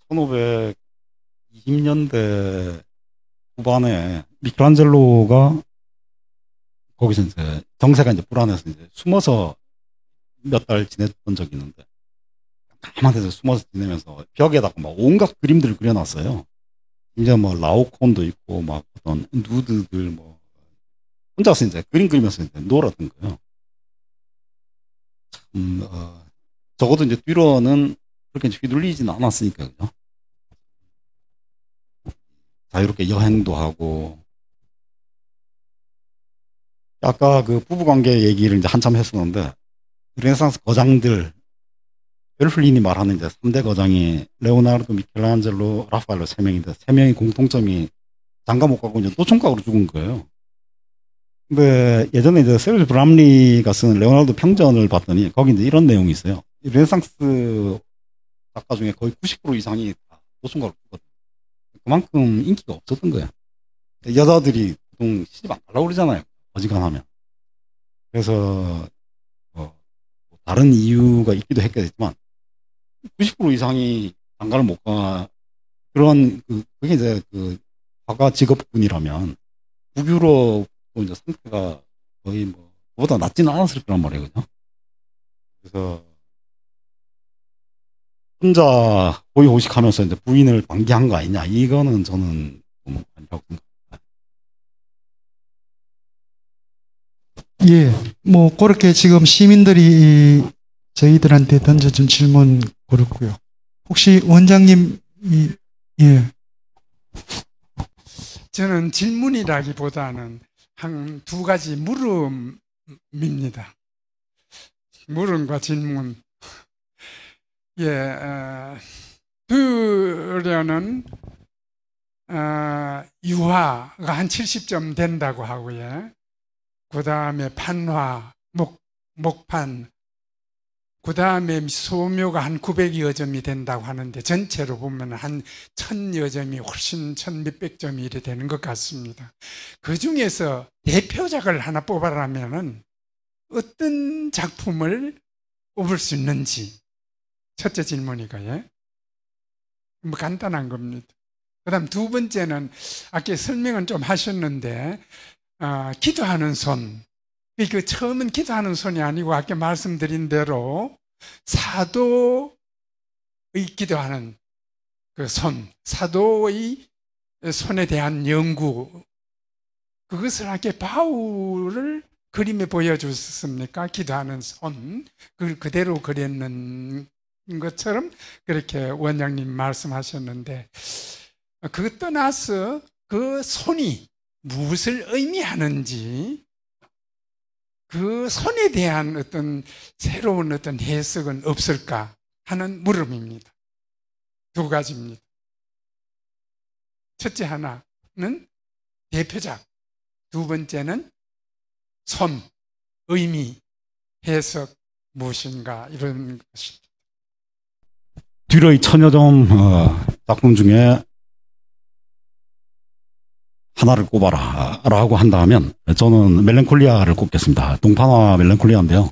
S2: 1520년대 후반에 미켈란젤로가 거기서 이제 정세가 이제 불안해서 이제 숨어서 몇 달 지냈던 적이 있는데, 가만히 데서 숨어서 지내면서 벽에다가 막 온갖 그림들을 그려놨어요. 이제 뭐 라오콘도 있고 막 어떤 누드들 뭐 혼자서 이제 그림 그리면서 이제 놀았던 거예요. 참 적어도 이제 듀러는 그렇게 휘둘리지는 않았으니까, 그죠? 자유롭게 여행도 하고. 아까 그 부부관계 얘기를 이제 한참 했었는데, 르네상스 거장들, 벨플린이 말하는 이제 3대 거장이 레오나르도, 미켈란젤로, 라파엘로 3명인데, 3명의 공통점이 장가 못 가고 이제 노총각으로 죽은 거예요. 근데 예전에 이제 세르 브람리가 쓴 레오나르도 평전을 봤더니, 거기 이제 이런 내용이 있어요. 르네상스 작가 중에 거의 90% 이상이 다 노총각으로 죽거든요. 그만큼 인기가 없었던 거예요. 여자들이 보통 시집 안 가려고 그러잖아요. 어지간하면. 그래서 다른 이유가 있기도 했겠지만 90% 이상이 장가를 못 가. 그런 그게 이제 그 화가 직업군이라면 북유럽도 이제 상태가 거의 뭐 그보다 낫지는 않았을 거란 말이거든요. 그래서 혼자 호의호식하면서 이제 부인을 방기한 거 아니냐, 이거는 저는 좀 아니라고 생각합니다.
S1: 예, 뭐 그렇게 지금 시민들이 저희들한테 던져준 질문 그렇고요. 혹시 원장님, 예.
S3: 저는 질문이라기보다는 한 두 가지 물음입니다. 물음과 질문. 예, 두려는 유화가 한 70점 된다고 하고요. 그 다음에 판화, 목판, 그 다음에 소묘가 한 900여 점이 된다고 하는데 전체로 보면 한 1000여 점이 훨씬 1000몇백 점이 이래 되는 것 같습니다. 그 중에서 대표작을 하나 뽑아라면은 어떤 작품을 뽑을 수 있는지 첫째 질문이고요. 뭐 간단한 겁니다. 그 다음 두 번째는 아까 설명은 좀 하셨는데 기도하는 손. 그 처음은 기도하는 손이 아니고 아까 말씀드린 대로 사도의 기도하는 그 손, 사도의 손에 대한 연구, 그것을 아까 바울을 그림에 보여줬습니까? 기도하는 손, 그걸 그대로 그렸는 것처럼 그렇게 원장님 말씀하셨는데, 그것 떠나서 그 손이 무엇을 의미하는지, 그 손에 대한 어떤 새로운 어떤 해석은 없을까 하는 물음입니다. 두 가지입니다. 첫째 하나는 대표작, 두 번째는 손, 의미, 해석 무엇인가 이런 것입니다.
S2: 듀러의 천여점 작품 중에 하나를 꼽아라 라고 한다면 저는 멜랑콜리아를 꼽겠습니다. 동판화 멜랑콜리아인데요.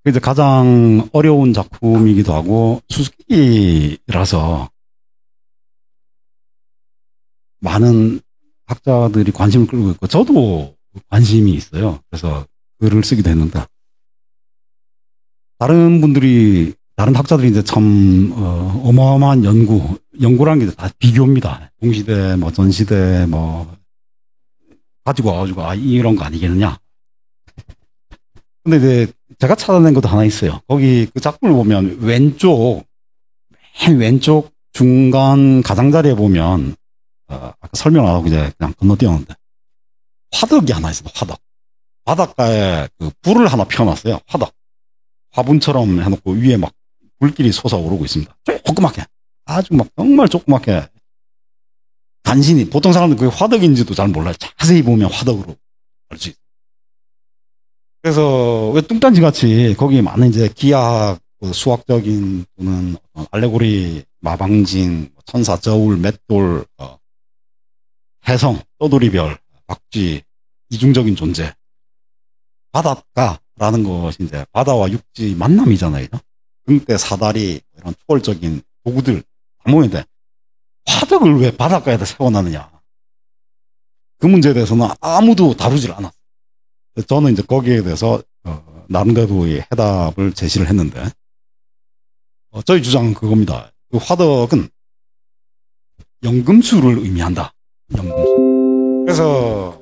S2: 이제 가장 어려운 작품이기도 하고 수수께끼라서 많은 학자들이 관심을 끌고 있고 저도 관심이 있어요. 그래서 글을 쓰기도 했는데 다른 학자들이 이제 참 어마어마한 연구라는 게 다 비교입니다. 동시대, 뭐 전시대, 뭐 가지고 와가지고 이런 거 아니겠느냐. 근데 이제 제가 찾아낸 것도 하나 있어요. 거기 그 작품을 보면 맨 왼쪽 중간 가장자리에 보면 아까 설명 안 하고 이제 그냥 건너뛰었는데 화덕이 하나 있습니다. 화덕. 바닷가에 그 불을 하나 펴놨어요. 화덕. 화분처럼 해놓고 위에 막 불길이 솟아오르고 있습니다. 조그맣게. 아주 막 정말 조그맣게. 간신히 보통 사람들 그게 화덕인지도 잘 몰라요. 자세히 보면 화덕으로 알 수 있어요. 그래서 왜 뚱딴지 같이 거기 많은 이제 기하학, 수학적인 또는 알레고리, 마방진, 천사, 저울, 맷돌, 해성, 떠돌이별, 박쥐, 이중적인 존재. 바닷가라는 것이 이제 바다와 육지 만남이잖아요. 등대, 사다리, 이런 초월적인 도구들 다 모이는데 화덕을 왜 바닷가에다 세워놨느냐. 그 문제에 대해서는 아무도 다루질 않았어요. 저는 이제 거기에 대해서 나름대로의 해답을 제시를 했는데 저희 주장은 그겁니다. 그 화덕은 연금술을 의미한다. 연금술. 그래서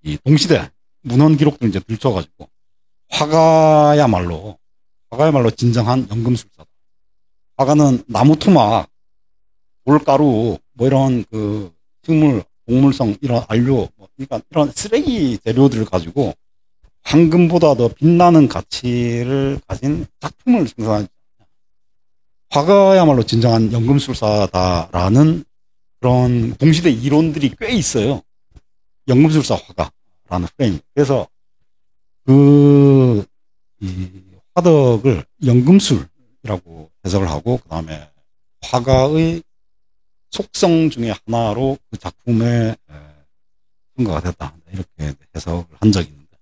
S2: 이 동시대 문헌 기록들 이제 들춰가지고 화가야말로 진정한 연금술사다. 화가는 나무 토막, 돌가루, 뭐 이런 그 식물, 동물성 이런 안료, 그러니까 이런 쓰레기 재료들을 가지고 황금보다 더 빛나는 가치를 가진 작품을 생산하지. 화가야말로 진정한 연금술사다라는 그런 동시대 이론들이 꽤 있어요. 연금술사 화가라는 프레임. 그래서 이 화덕을 연금술이라고 해석을 하고 그 다음에 화가의 속성 중에 하나로 그 작품에 선거가 됐다. 이렇게 해석을 한 적이 있는데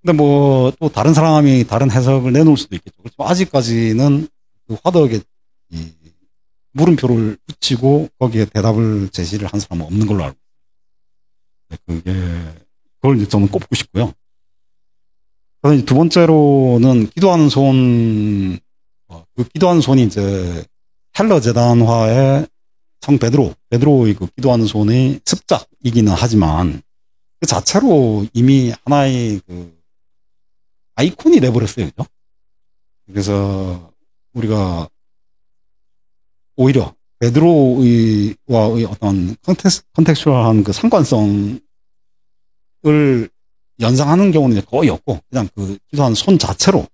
S2: 근데 뭐 또 다른 사람이 다른 해석을 내놓을 수도 있겠죠. 그렇지만 아직까지는 그 화덕에 이 물음표를 붙이고 거기에 대답을 제시를 한 사람은 없는 걸로 알고 있어요. 그걸 이제 저는 꼽고 싶고요. 그래서 두 번째로는 기도하는 손, 그 기도하는 손이 이제 헬러 재단화의 성 베드로의 그 기도하는 손의 습작이기는 하지만 그 자체로 이미 하나의 그 아이콘이 돼버렸어요. 그죠? 그래서 우리가 오히려 베드로와의 어떤 컨텍스추얼한 그 상관성을 연상하는 경우는 거의 없고 그냥 그 기도하는 손 자체로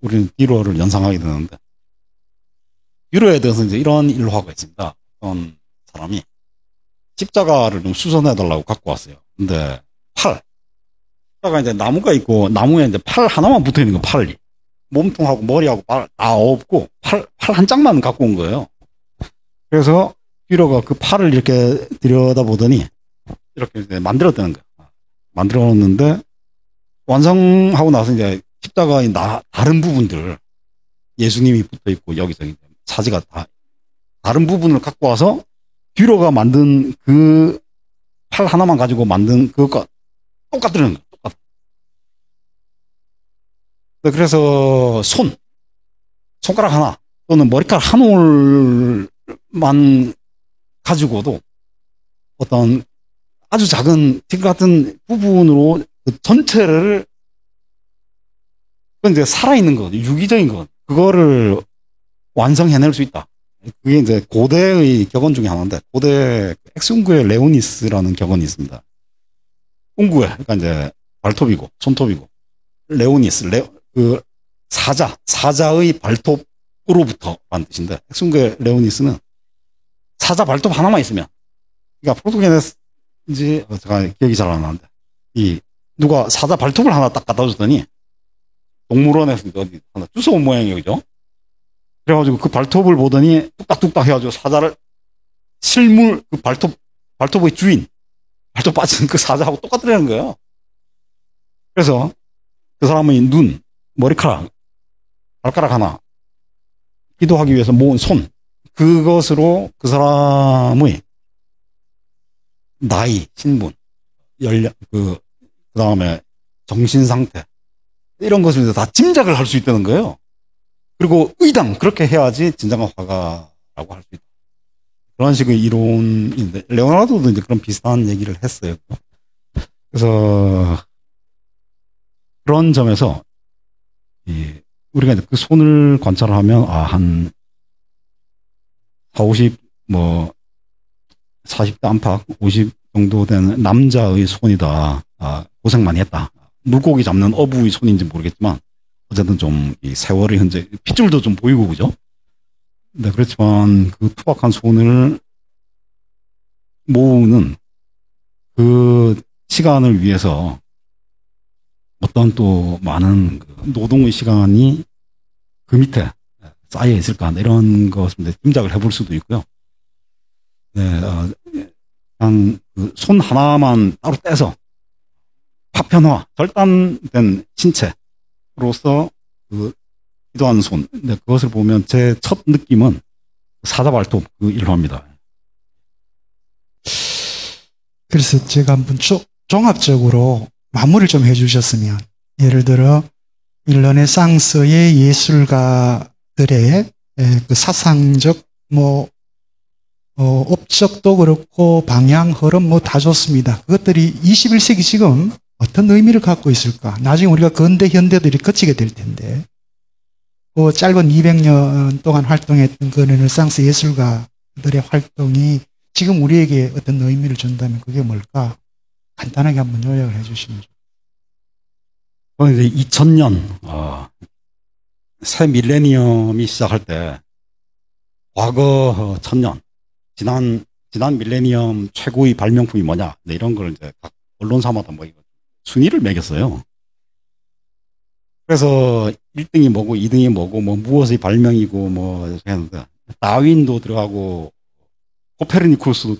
S2: 우리는 디로를 연상하게 되는데 디로에 대해서 이제 이런 일화가 있습니다. 어떤 사람이 십자가를 좀 수선해달라고 갖고 왔어요. 근데 십자가 이제 나무가 있고 나무에 이제 팔 하나만 붙어 있는 거 팔이 몸통하고 머리하고 다 없고 팔 한 짝만 갖고 온 거예요. 그래서 디로가 그 팔을 이렇게 들여다보더니 이렇게 이제 만들었다는 거예요. 만들어놨는데 완성하고 나서 이제 십자가의 다른 부분들 예수님이 붙어 있고 여기저기 사지가 다 다른 부분을 갖고 와서 디로가 만든 그 팔 하나만 가지고 만든 그것과 똑같더라는 거예요. 똑같아. 그래서 손가락 하나 또는 머리카락 한 올만 가지고도 어떤 아주 작은 티 같은 부분으로 그 전체를 이제 살아있는 것, 유기적인 것, 그거를 완성해낼 수 있다. 그게 이제 고대의 격언 중에 하나인데, 고대 엑스웅구의 레오니스라는 격언이 있습니다. 웅구에, 그러니까 이제 발톱이고, 손톱이고, 레오니스, 그 사자의 발톱으로부터라는 뜻인데, 엑스웅구의 레오니스는 사자 발톱 하나만 있으면, 그러니까 프로토게네스인지, 제가 기억이 잘 안 나는데, 누가 사자 발톱을 하나 딱 갖다 줬더니, 동물원에서 어디 하나 주워온 모양이에요, 그죠? 그래가지고 그 발톱을 보더니 뚝딱뚝딱 해가지고 사자를 실물 그 발톱의 주인 발톱 빠진 그 사자하고 똑같더라는 거예요. 그래서 그 사람의 눈, 머리카락, 발가락 하나 기도하기 위해서 모은 손 그것으로 그 사람의 나이, 신분, 연령, 그 다음에 정신 상태 이런 것을 다 짐작을 할 수 있다는 거예요. 그리고 의당 그렇게 해야지 진정한 화가라고 할 수 있다. 그런 식의 이론인데 레오나르도도 이제 그런 비슷한 얘기를 했어요. 그래서 그런 점에서 우리가 이제 그 손을 관찰하면 한 40, 40대 안팎 50 정도 되는 남자의 손이다. 고생 많이 했다. 물고기 잡는 어부의 손인지 모르겠지만 어쨌든 좀 이 세월의 흔적, 핏줄도 좀 보이고 그죠? 네, 그렇지만 그 투박한 손을 모으는 그 시간을 위해서 어떤 또 많은 그 노동의 시간이 그 밑에 쌓여 있을까 이런 것을 짐작을 해볼 수도 있고요. 네, 그냥 그 손 하나만 따로 떼서 파편화, 절단된 신체로서 그 기도하는 손, 네, 그것을 보면 제 첫 느낌은 사자 발톱 그 일화입니다.
S1: 그래서 제가 한번 종합적으로 마무리를 좀 해주셨으면, 예를 들어 르네상스의 예술가들의 그 사상적 업적도 그렇고 방향, 흐름 다 좋습니다. 그것들이 21세기 지금 어떤 의미를 갖고 있을까? 나중에 우리가 근대 현대들이 거치게 될 텐데, 그 짧은 200년 동안 활동했던 그 르네상스 예술가들의 활동이 지금 우리에게 어떤 의미를 준다면 그게 뭘까? 간단하게 한번 요약을 해주시면 좋겠습니다.
S2: 이제 2000년 새 밀레니엄이 시작할 때 과거 1000년 지난 밀레니엄 최고의 발명품이 뭐냐? 네, 이런 걸 이제 각 언론사마다 순위를 매겼어요. 그래서 1등이 뭐고 2등이 뭐고 무엇의 발명이고 했는데 다윈도 들어가고 코페르니쿠스도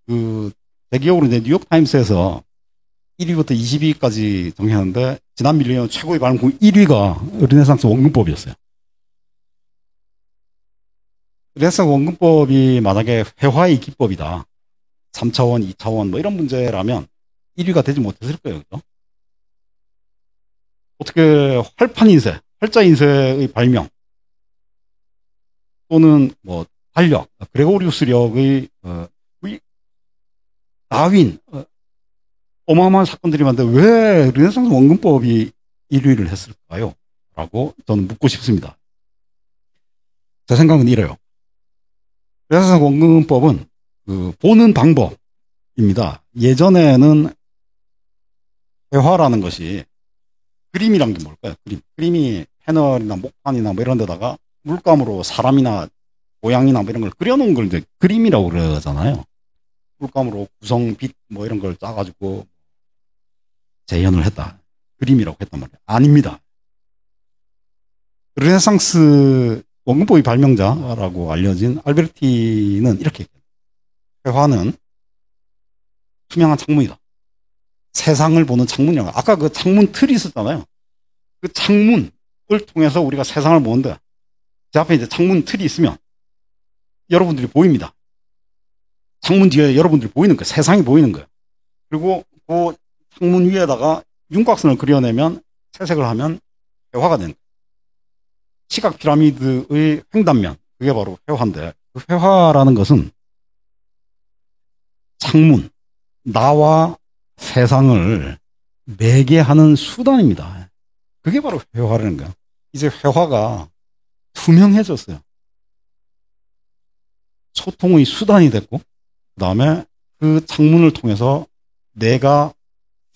S2: 제 기억으로 이제 뉴욕타임스에서 1위부터 20위까지 정했는데, 지난 밀리언 최고의 발명품 1위가 르네상스 원근법이었어요. 르네상스 원근법이 만약에 회화의 기법이다. 3차원, 2차원, 뭐 이런 문제라면 1위가 되지 못했을 거예요. 그죠? 어떻게 활판 인쇄, 활자 인쇄의 발명, 또는 뭐 달력, 그레고리우스력의 다윈, 어마어마한 사건들이 많은데 왜 르네상스 원근법이 1위를 했을까요? 라고 저는 묻고 싶습니다. 제 생각은 이래요. 르네상스 원근법은 보는 방법입니다. 예전에는 회화라는 것이 그림이란 게 뭘까요? 그림이 패널이나 목판이나 뭐 이런 데다가 물감으로 사람이나 모양이나 뭐 이런 걸 그려놓은 걸 이제 그림이라고 그러잖아요. 물감으로 구성, 빛 뭐 이런 걸 짜가지고 재현을 했다. 그림이라고 했단 말이에요. 아닙니다. 르네상스 원근법의 발명자라고 알려진 알베르티는 이렇게 얘기해요. 회화는 투명한 창문이다. 세상을 보는 창문이라고. 아까 그 창문 틀이 있었잖아요. 그 창문을 통해서 우리가 세상을 보는데, 제 앞에 이제 창문 틀이 있으면 여러분들이 보입니다. 창문 뒤에 여러분들이 보이는 거예요. 세상이 보이는 거예요. 그리고 그 창문 위에다가 윤곽선을 그려내면, 채색을 하면 회화가 되는 거예요. 시각 피라미드의 횡단면, 그게 바로 회화인데, 그 회화라는 것은 창문, 나와 세상을 매개하는 수단입니다. 그게 바로 회화라는 거예요. 이제 회화가 투명해졌어요. 소통의 수단이 됐고, 그 다음에 그 창문을 통해서 내가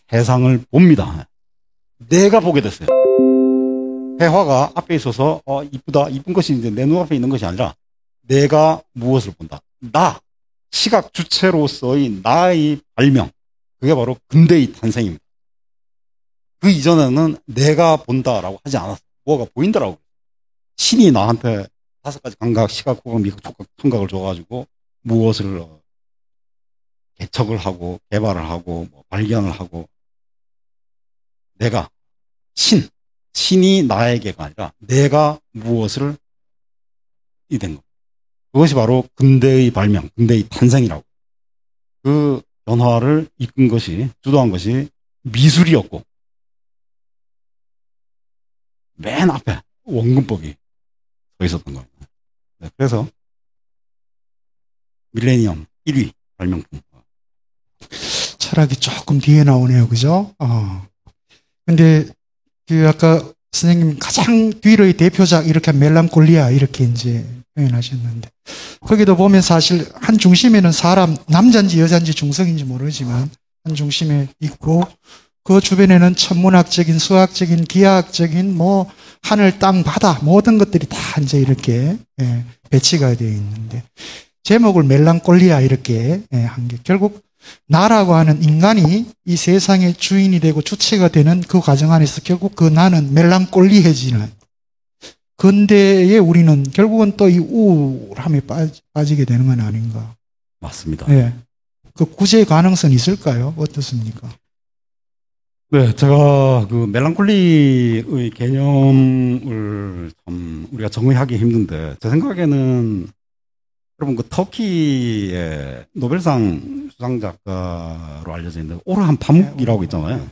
S2: 세상을 봅니다. 내가 보게 됐어요. 회화가 앞에 있어서 이쁘다, 이쁜 것이 이제 내 눈앞에 있는 것이 아니라 내가 무엇을 본다. 나, 시각 주체로서의 나의 발명, 그게 바로 근대의 탄생입니다. 그 이전에는 내가 본다라고 하지 않았어요. 뭐가 보인다라고. 신이 나한테 5가지 감각, 시각, 후각, 미각, 촉각, 청각을 줘가지고 무엇을 개척을 하고 개발을 하고 뭐 발견을 하고, 내가 신이 나에게가 아니라 내가 무엇을 이된 것. 그것이 바로 근대의 발명, 근대의 탄생이라고. 그 변화를 이끈 것이, 주도한 것이 미술이었고, 맨 앞에 원근법이 서 있었던 겁니다. 네, 그래서 밀레니엄 1위 발명품.
S1: 철학이 조금 뒤에 나오네요. 그죠? 근데 그 아까 선생님 가장 뒤의 대표작 이렇게 멜랑콜리아 이렇게 이제 표현하셨는데, 거기도 보면 사실 한 중심에는 사람, 남자인지 여자인지 중성인지 모르지만 한 중심에 있고, 그 주변에는 천문학적인, 수학적인, 기하학적인 뭐 하늘, 땅, 바다 모든 것들이 다 이제 이렇게 배치가 되어 있는데, 제목을 멜랑콜리아 이렇게 한 게 결국 나라고 하는 인간이 이 세상의 주인이 되고 주체가 되는 그 과정 안에서 결국 그 나는 멜랑콜리해지는, 근대에 우리는 결국은 또 이 우울함에 빠지게 되는 건 아닌가.
S2: 맞습니다.
S1: 네. 그 구제 가능성이 있을까요? 어떻습니까?
S2: 네, 제가 그 멜랑콜리의 개념을 참 우리가 정의하기 힘든데, 제 생각에는 여러분 그 터키의 노벨상 수상 작가로 알려져 있는 오르한 파묵이라고 있잖아요.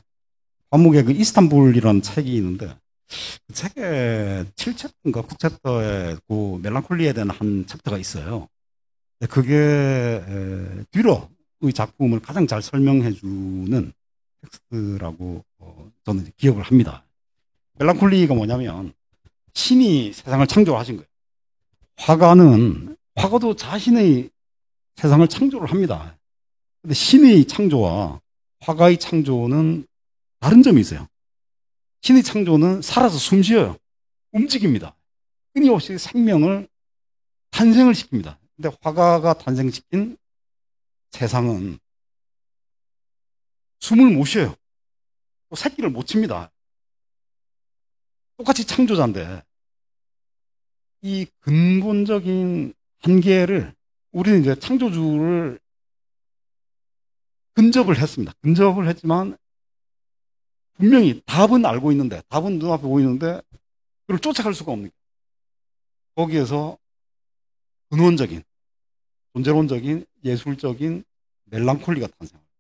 S2: 파묵의 그 이스탄불이라는 책이 있는데, 그 책에 7챕터인가 9챕터에 그 멜랑콜리에 대한 한 챕터가 있어요. 그게 뒤로의 작품을 가장 잘 설명해주는 텍스트라고 저는 기억을 합니다. 멜랑콜리가 뭐냐면 신이 세상을 창조하신 거예요. 화가도 자신의 세상을 창조를 합니다. 근데 신의 창조와 화가의 창조는 다른 점이 있어요. 신의 창조는 살아서 숨 쉬어요. 움직입니다. 끊임없이 생명을 탄생을 시킵니다. 근데 화가가 탄생시킨 세상은 숨을 못 쉬어요. 또 새끼를 못 칩니다. 똑같이 창조자인데 이 근본적인 한계를 우리는 이제 창조주를 근접을 했습니다. 근접을 했지만 분명히 답은 알고 있는데, 답은 눈앞에 보이는데 그걸 쫓아갈 수가 없는 거예요. 거기에서 근원적인, 존재론적인, 예술적인 멜랑콜리가 탄생합니다.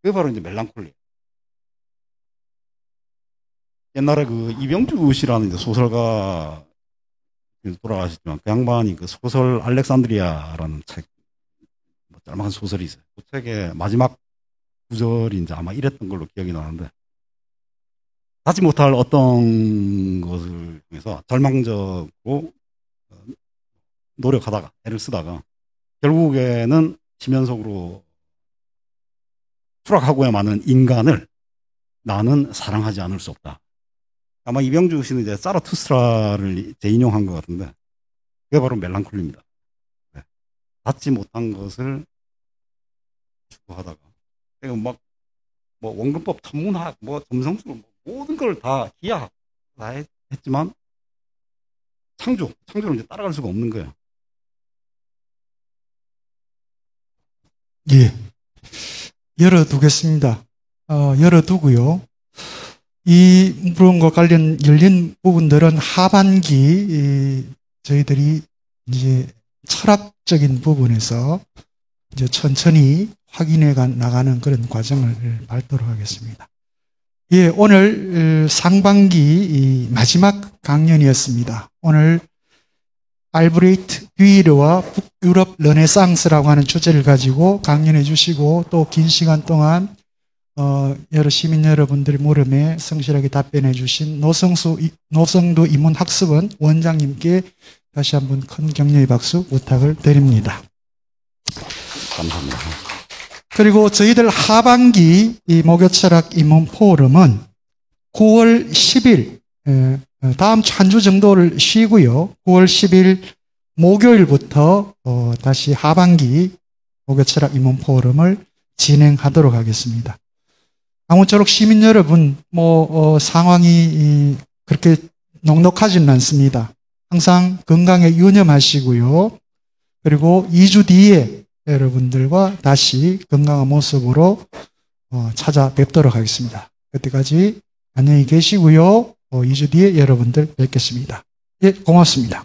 S2: 그게 바로 이제 멜랑콜리. 옛날에 그 이병주 씨라는 이제 소설가 돌아가셨지만 그 양반이 그 소설 알렉산드리아라는 책, 뭐 짤막한 소설이 있어요. 그 책의 마지막 구절이 이제 아마 이랬던 걸로 기억이 나는데, 닿지 못할 어떤 것을 통해서 절망적으로 노력하다가 애를 쓰다가 결국에는 지면속으로 추락하고야 마는 인간을 나는 사랑하지 않을 수 없다. 아마 이병주 씨는 이제 사라투스트라를 재인용한 것 같은데 그게 바로 멜랑콜리입니다. 네. 닿지 못한 것을 추구하다가 막 뭐 원근법, 천문학, 뭐 점성술, 뭐 모든 걸 다 기하학 다 했지만 창조를 이제 따라갈 수가 없는 거예요.
S1: 예. 열어두겠습니다. 열어두고요. 이 부분과 관련 열린 부분들은 하반기 저희들이 이제 철학적인 부분에서 이제 천천히 확인해 나가는 그런 과정을 밟도록 하겠습니다. 예, 오늘 상반기 마지막 강연이었습니다. 오늘 알브레히트 듀이르와 북유럽 르네상스라고 하는 주제를 가지고 강연해 주시고 또 긴 시간 동안 여러 시민 여러분들의 물음에 성실하게 답변해 주신 노성두 인문학습원 원장님께 다시 한번 큰 격려의 박수 부탁을 드립니다.
S2: 감사합니다.
S1: 그리고 저희들 하반기 이 목요철학 인문 포럼은 9월 10일 다음 주 한 주 정도를 쉬고요. 9월 10일 목요일부터 다시 하반기 목요철학 인문 포럼을 진행하도록 하겠습니다. 아무쪼록 시민 여러분 상황이 그렇게 녹록하지는 않습니다. 항상 건강에 유념하시고요. 그리고 2주 뒤에 여러분들과 다시 건강한 모습으로 찾아뵙도록 하겠습니다. 그때까지 안녕히 계시고요. 2주 뒤에 여러분들 뵙겠습니다. 예, 고맙습니다.